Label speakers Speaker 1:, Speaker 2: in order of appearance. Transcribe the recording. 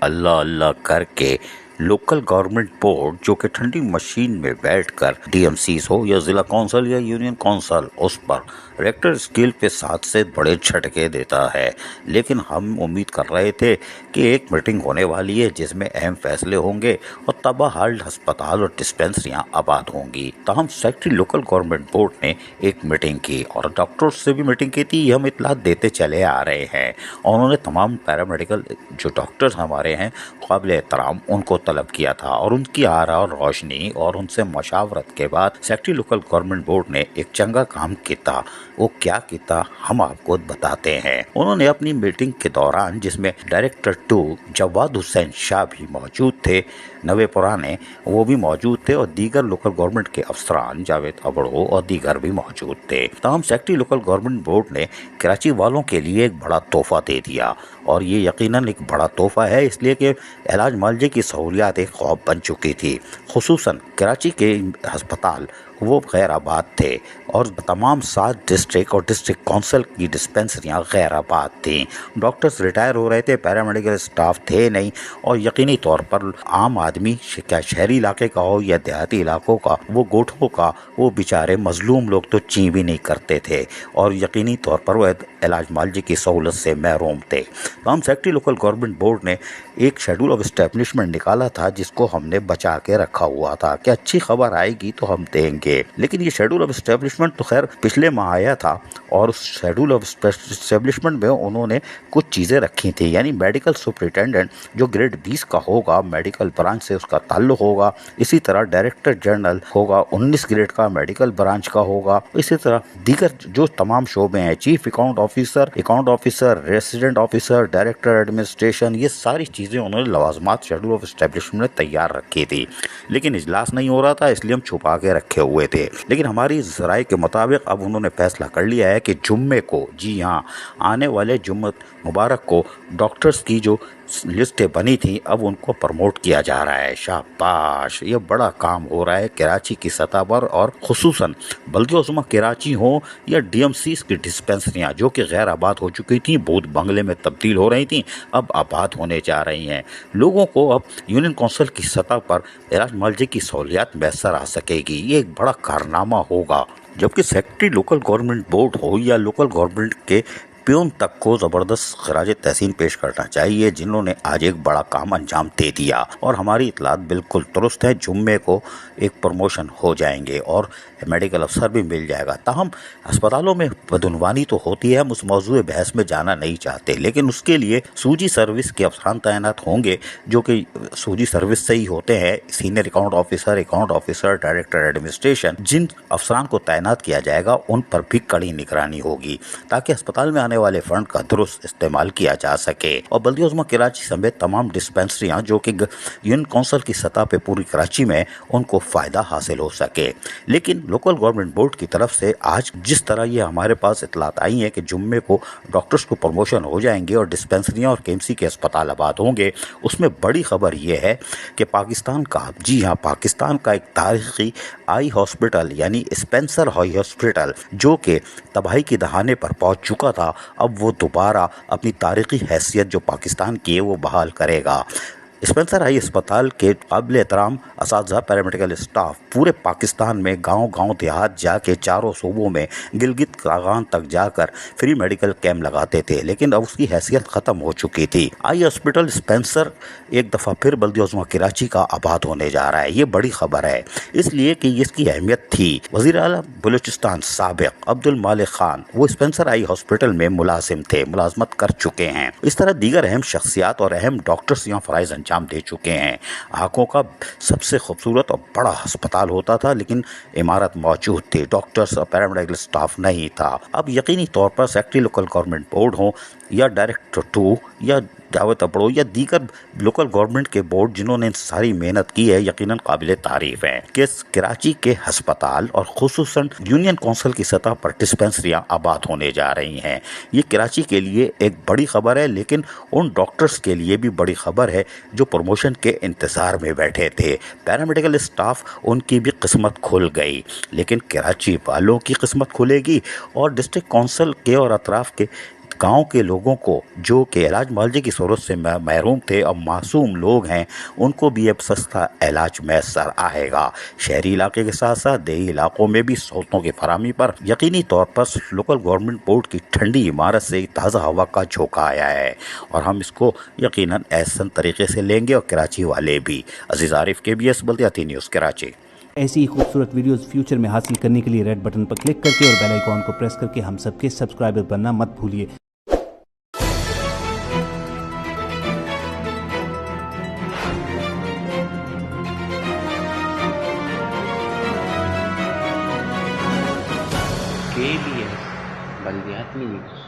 Speaker 1: अल्लाह अल्लाह करके local government board जो कि ठंडी मशीन में बैठकर डीएमसीज हो या जिला कौंसिल या यूनियन कौंसिल उस पर रेक्टर स्केल पे 7 से बड़े झटके देता है। लेकिन हम उम्मीद कर रहे थे कि एक मीटिंग होने वाली है जिसमें अहम फैसले होंगे और तबाहाल अस्पताल और डिस्पेंसरियां आबाद होंगी। तहम सेक्रेटरी लोकल गवर्नमेंट बोर्ड ने एक मीटिंग की और डॉक्टर्स से भी मीटिंग की थी। हम इतला देते चले आ रहे हैं और उन्होंने तमाम पैरामेडिकल जो डॉक्टर्स हमारे हैं काबिल एहतराम उनको तलब किया था और उनकी आरा और रोशनी और उनसे मशावरत के बाद सेक्रेटरी लोकल गवर्नमेंट बोर्ड ने एक चंगा काम किया। वो क्या किया हम आपको बताते हैं। उन्होंने अपनी मीटिंग के दौरान जिसमें डायरेक्टर 2 जवाद हुसैन शाह भी मौजूद थे, नवे पुराने वो भी मौजूद थे और दीगर लोकल गवर्नमेंट के अफसरान जावेद अबड़ो और दीगर भी मौजूद थे। तमाम सेक्रेटरी लोकल गवर्नमेंट बोर्ड ने कराची वालों के लिए एक बड़ा तोहफा दे दिया और ये यकीनन एक बड़ा तोहफा है इसलिए कि इलाज मुआवजे की सहूलियात एक ख्वाब बन चुकी थी। खुसूसन कराची के अस्पताल वो गैर आबाद थे और तमाम 7 डिस्ट्रिक्ट और डिस्ट्रिक्ट काउंसिल की डिस्पेंसरियां गैर आबाद थीं। डॉक्टर्स रिटायर हो रहे थे, पैरामेडिकल स्टाफ थे नहीं और यकीनी तौर पर आम आदमी क्या शहरी इलाके का हो या देहाती इलाकों का, वो गोठों का, वो बेचारे मजलूम लोग तो ची भी नहीं करते थे और यकीनी तौर पर वह इलाज मुआवजे की सहूलत से महरूम थे। तो हम सेक्रेटरी लोकल गवर्नमेंट बोर्ड ने एक शेड्यूल ऑफ एस्टेब्लिशमेंट निकाला था जिसको हमने बचा के रखा हुआ था कि अच्छी खबर आएगी तो हम देंगे। लेकिन ये शेड्यूल ऑफ एस्टेब्लिशमेंट तो खैर पिछले माह आया था और उस शेड्यूल ऑफ एस्टेब्लिशमेंट में उन्होंने कुछ चीज़ें रखी थी, यानी मेडिकल सुपरिटेंडेंट जो ग्रेड 20 का होगा, मेडिकल ब्रांच से उसका ताल्लुक होगा। इसी तरह डायरेक्टर जनरल होगा 19 ग्रेड का, मेडिकल ब्रांच का होगा। इसी तरह दीगर जो तमाम शोबे हैं, chief account officer, resident officer, director administration, ये सारी चीज़ें उन्होंने लवाजमात शेड्यूल ऑफ एस्टेब्लिशमेंट में तैयार रखी थी। लेकिन इजलास नहीं हो रहा था इसलिए हम छुपा के रखे हुए थे। लेकिन हमारी ज़राए के मुताबिक अब उन्होंने फैसला कर लिया है कि जुम्मे को, जी हाँ, आने वाले जुम्मत मुबारक को डॉक्टर्स की जो लिस्टें बनी थी अब उनको प्रमोट किया जा रहा है। शाबाश, ये बड़ा काम हो रहा है कराची की सतह पर और खुसूसन बल्दिया-उज़्मा कराची हो या डीएमसीज की डिस्पेंसरियाँ जो कि गैर आबाद हो चुकी थी, बूथ बंगले में तब्दील हो रही थी, अब आबाद होने जा रही हैं। लोगों को अब यूनियन काउंसिल की सतह पर इलाज मुआवजे की सहूलियात मैसर आ सकेगी। ये एक बड़ा कारनामा होगा। जबकि सेक्रेटरी लोकल गवर्नमेंट बोर्ड हो या लोकल गवर्नमेंट के प्यून तक को ज़बरदस्त खराज तहसीन पेश करना चाहिए जिन्होंने आज एक बड़ा काम अंजाम दे दिया और हमारी इतलात बिल्कुल दुरुस्त है। जुम्मे को एक प्रमोशन हो जाएंगे और मेडिकल अफसर भी मिल जाएगा। ताहम अस्पतालों में बदउनवानी तो होती है, हम उस मौजूद बहस में जाना नहीं चाहते, लेकिन उसके लिए सूजी सर्विस के अफसरान तैनात होंगे जो कि सूजी सर्विस से ही होते हैं। Senior account officer, director administration, जिन अफसरान को तैनात किया जाएगा उन पर भी कड़ी निगरानी होगी ताकि अस्पताल में आने वाले फंड का दुरुस्त इस्तेमाल किया जा सके। और बल्दिया-उज़्मा कराची समेत तमाम डिस्पेंसरियां जो कि यूनियन काउंसिल की सतह पे पूरी कराची में उनको फ़ायदा हासिल हो सके। लेकिन लोकल गवर्नमेंट बोर्ड की तरफ से आज जिस तरह ये हमारे पास इतलात आई हैं कि जुम्मे को डॉक्टर्स को प्रमोशन हो जाएंगे और डिस्पेंसरियां और केएमसी के अस्पताल आबाद होंगे, उसमें बड़ी खबर ये है कि पाकिस्तान का, जी हाँ, पाकिस्तान का एक तारीखी आई हॉस्पिटल यानी स्पेंसर हाई हॉस्पिटल जो कि तबाही की दहाने पर पहुंच चुका था, अब वो दोबारा अपनी तारीखी हैसियत जो पाकिस्तान की है वो बहाल करेगा। स्पेंसर आई अस्पताल के काबिल एहतराम असातिज़ा, पैरामेडिकल स्टाफ पूरे पाकिस्तान में गांव देहात जाके चारों सूबों में गिलगित कागान तक जाकर फ्री मेडिकल कैंप लगाते थे, लेकिन अब उसकी हैसियत ख़त्म हो चुकी थी। आई हॉस्पिटल स्पेंसर एक दफ़ा फिर बल्दिया-उज़्मा कराची का आबाद होने जा रहा है। ये बड़ी खबर है इसलिए कि इसकी अहमियत थी। वज़ीर आला बलूचिस्तान साबिक़ अब्दुल मालिक खान वो स्पेंसर आई हॉस्पिटल में मुलाजिम थे, मुलाजमत कर चुके हैं। इस तरह दीगर अहम शख्सियात और अहम डॉक्टर्स यहाँ फ़राइज़ अंजाम दे चुके हैं। आंखों का सबसे खूबसूरत और बड़ा अस्पताल होता था लेकिन इमारत मौजूद थी, डॉक्टर्स और पैरामेडिकल स्टाफ नहीं था। अब यकीनी तौर पर सेक्रेटरी लोकल गवर्नमेंट बोर्ड हो या डायरेक्टर 2 या जावेद अबड़ो या दीगर लोकल गवर्नमेंट के बोर्ड जिन्होंने सारी मेहनत की है, यकीनन काबिल तारीफ है कि कराची के अस्पताल और खुसूसन यूनियन काउंसिल की सतह पर डिस्पेंसरियां आबाद होने जा रही हैं। ये कराची के लिए एक बड़ी खबर है, लेकिन उन डॉक्टर्स के लिए भी बड़ी खबर है जो प्रमोशन के इंतज़ार में बैठे थे। पैरामेडिकल स्टाफ उनकी भी किस्मत खुल गई, लेकिन कराची वालों की किस्मत खुलेगी और डिस्ट्रिक्ट काउंसिल के और अतराफ़ के गांव के लोगों को जो कि इलाज मुआवजे की सूरत से महरूम थे और मासूम लोग हैं, उनको भी अब सस्ता इलाज मैसर आएगा। शहरी इलाके के साथ साथ देही इलाकों में भी सहूलतों की फराहमी पर यकीनी तौर पर लोकल गवर्नमेंट बोर्ड की ठंडी इमारत से ताज़ा हवा का झोंका आया है और हम इसको यकीनन एहसन तरीके से लेंगे और कराची वाले भी। अजीज आरिफ, KBS बल्दियाती न्यूज़, कराची।
Speaker 2: ऐसी ही खूबसूरत वीडियोस फ्यूचर में हासिल करने के लिए रेड बटन पर क्लिक करके और बेल आइकॉन को प्रेस करके हम सबके सब्सक्राइबर बनना मत भूलिए।
Speaker 3: KBS बल्दियाती न्यूज़।